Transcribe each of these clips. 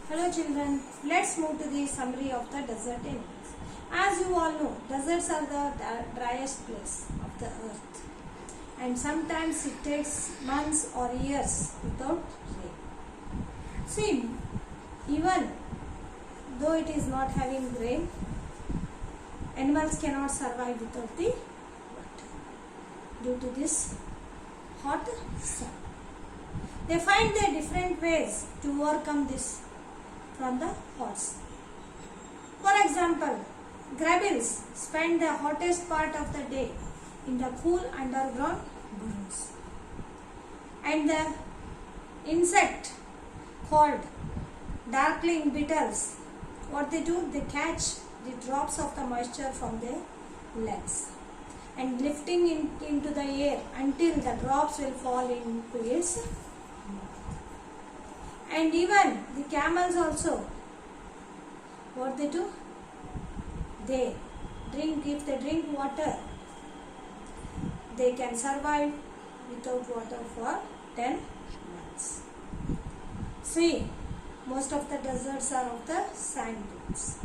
Hello children, let's move to the summary of the desert animals. As you all know, deserts are the driest place of the earth and sometimes it takes months or years without rain. See, even though it is not having rain, animals cannot survive without the water due to this hot sun. They find their different ways to overcome this from the hot sun. For example, grabils spend the hottest part of the day in the cool underground burrows. And the insect called darkling beetles, what they do? They catch the drops of the moisture from their legs and lifting into the air until the drops will fall into its mouth. And even the camels also, what they do? They drink, if they drink water, they can survive without water for 10 months. See, most of the deserts are of the sand dunes.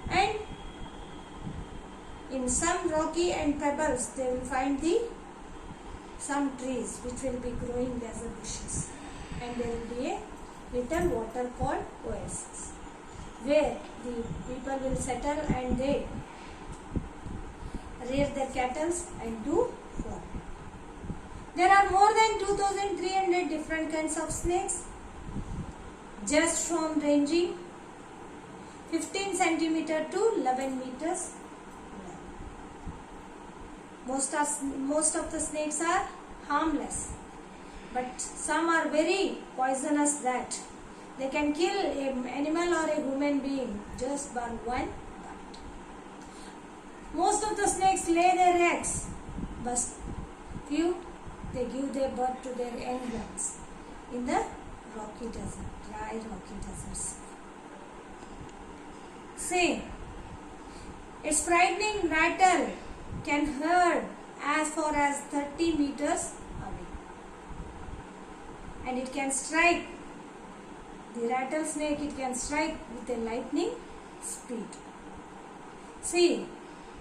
And in some rocky and pebbles, they will find some trees which will be growing as a bushes. And there will be a little water called oasis, where the people will settle and they rear their cattle and do farming. There are more than 2,300 different kinds of snakes, just from ranging 15 centimeter to 11 meters long. Most of the snakes are harmless, but some are very poisonous that they can kill an animal or a human being just by one bite. Most of the snakes lay their eggs, but few they give their birth to their young ones in the rocky desert, dry rocky deserts. See, its frightening rattle can heard as far as 30 meters away, and it can strike the rattlesnake, it can strike with a lightning speed. See,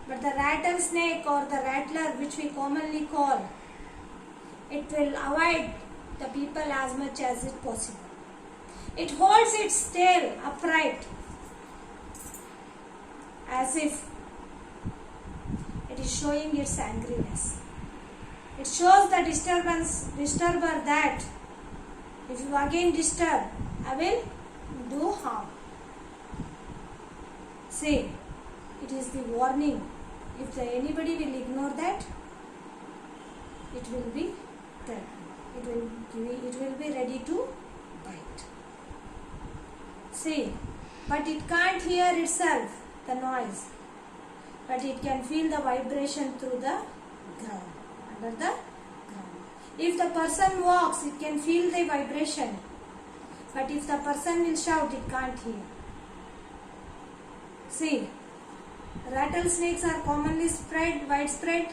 but the rattlesnake or the rattler, which we commonly call, it will avoid the people as much as it possible. It holds its tail upright as if it is showing its angriness. It shows the disturber that if you again disturb, I will do harm. See, it is the warning. If anybody will ignore that, it will be threatened. It will be ready to bite. See, but it can't hear itself, the noise, but it can feel the vibration through the ground, under the ground. If the person walks, it can feel the vibration, but if the person will shout, it can't hear. See, rattlesnakes are commonly widespread,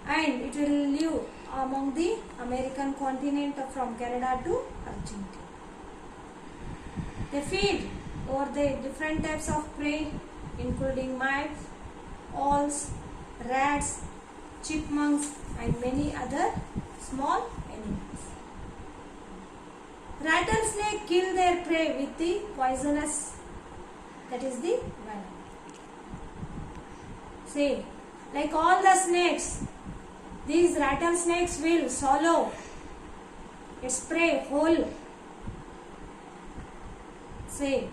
and it will live among the American continent from Canada to Argentina. They feed over the different types of prey, including mice, owls, rats, chipmunks, and many other small animals. Rattlesnakes kill their prey with the poisonous, that is the venom. See, like all the snakes, these rattlesnakes will swallow its prey whole. See,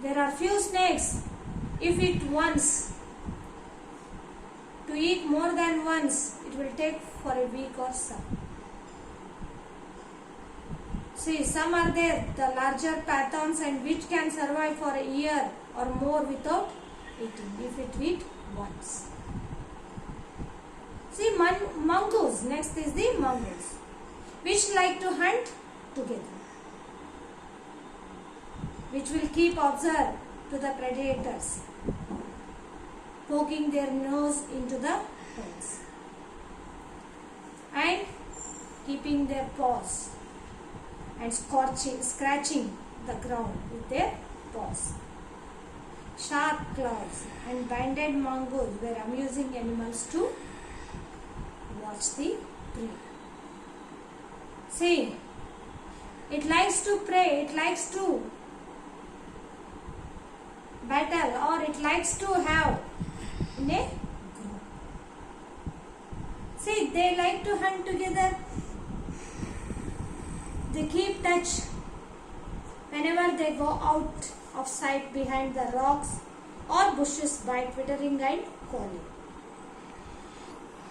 there are few snakes, if it once, to eat more than once, it will take for a week or so. See, some are there, the larger pythons, and which can survive for a year or more without eating, if it eat once. See, mongoose, next is the mongoose, which like to hunt together, which will keep observe to the predators, poking their nose into the holes and keeping their paws and scratching the ground with their paws. Sharp claws and banded mongoose were amusing animals to watch the prey. See, it likes to prey, it likes to battle, or it likes to have in a group. See, they like to hunt together. They keep touch whenever they go out of sight behind the rocks or bushes by twittering and calling.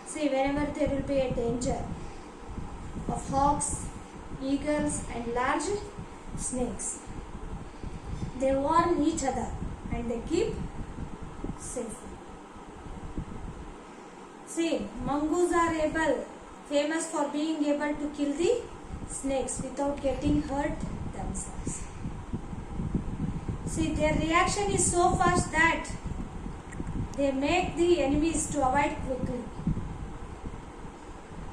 See, whenever there will be a danger of hawks, eagles and large snakes, they warn each other and they keep safe. See, mongoose are famous for being able to kill the snakes without getting hurt themselves. See, their reaction is so fast that they make the enemies to avoid quickly.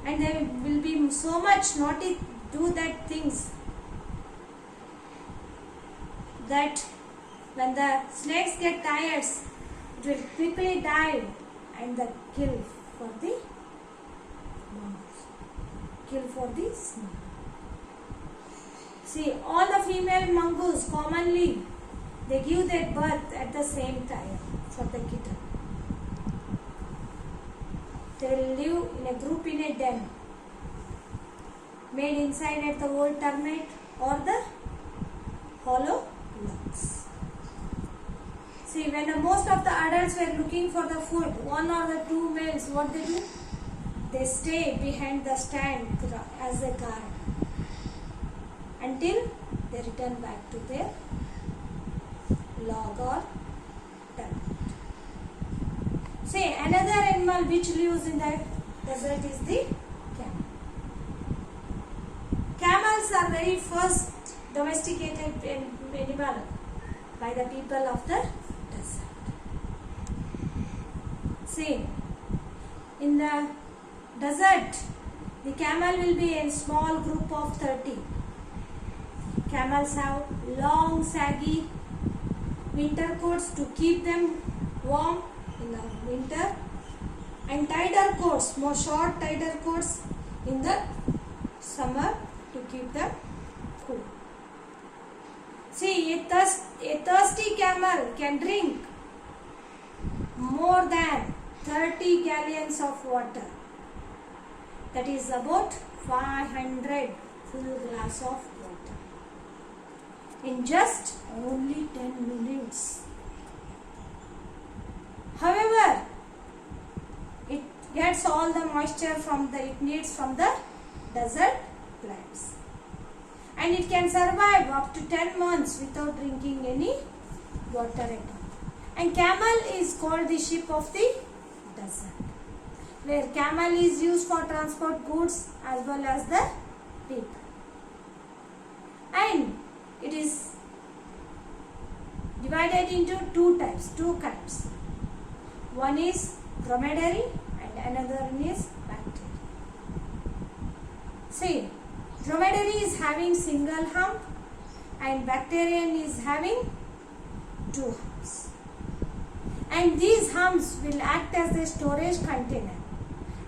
And they will be so much naughty, do that things, that when the snakes get tired, it will quickly dive and the kill for the mongoose, kill for the snake. See, all the female mongoose commonly they give their birth at the same time for the kitten. They live in a group in a den made inside at the old termite or the hollow logs. See, when most of the adults were looking for the food, one or the two males, what they do? They stay behind the stand as a guard until they return back to their log or termite. See, another animal which lives in the desert is the camel. Camels are very first domesticated animal by the people of the desert. See, in the desert, the camel will be in small group of 30. Camels have long, saggy winter coats to keep them warm in the winter, and tighter coats, more short tighter coats in the summer to keep them cool. See, a thirsty camel can drink more than 30 gallons of water. That is about 500 full glass of water in just only 10 minutes. However, it gets all the moisture it needs from the desert plants, and it can survive up to 10 months without drinking any water at all. And camel is called the ship of the desert, where camel is used for transport goods as well as the people. And it is divided into two kinds. One is dromedary and another one is bacterial. See, dromedary is having single hump and bacterian is having two humps. And these humps will act as a storage container.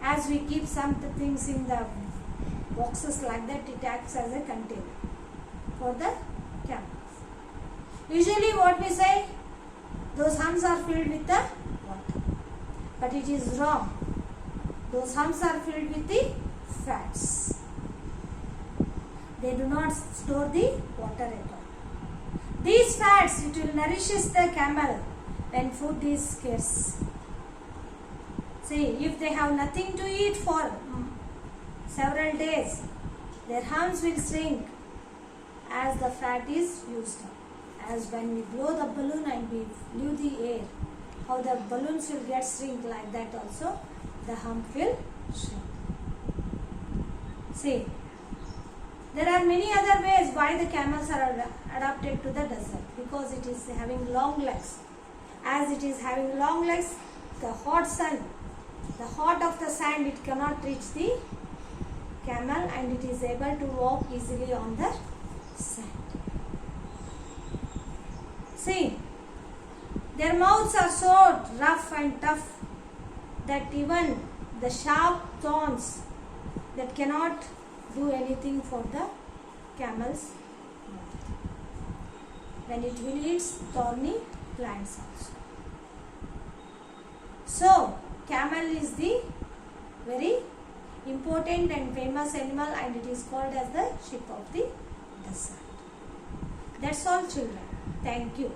As we keep some things in the boxes like that, it acts as a container for the camels. Usually what we say, those humps are filled with the water. But it is wrong. Those humps are filled with the fats. They do not store the water at all. These fats, it will nourish the camel when food is scarce. See, if they have nothing to eat for several days, their humps will shrink as the fat is used up. As when we blow the balloon and we leave the air, how the balloons will get shrink, like that also the hump will shrink. See, there are many other ways why the camels are adapted to the desert, because it is having long legs. As it is having long legs, the hot sun, the hot of the sand, it cannot reach the camel and it is able to walk easily on the sand. See, their mouths are so rough and tough that even the sharp thorns that cannot do anything for the camel's mouth when it will eat thorny plants also. So, camel is the very important and famous animal, and it is called as the ship of the desert. That's all, children. Thank you.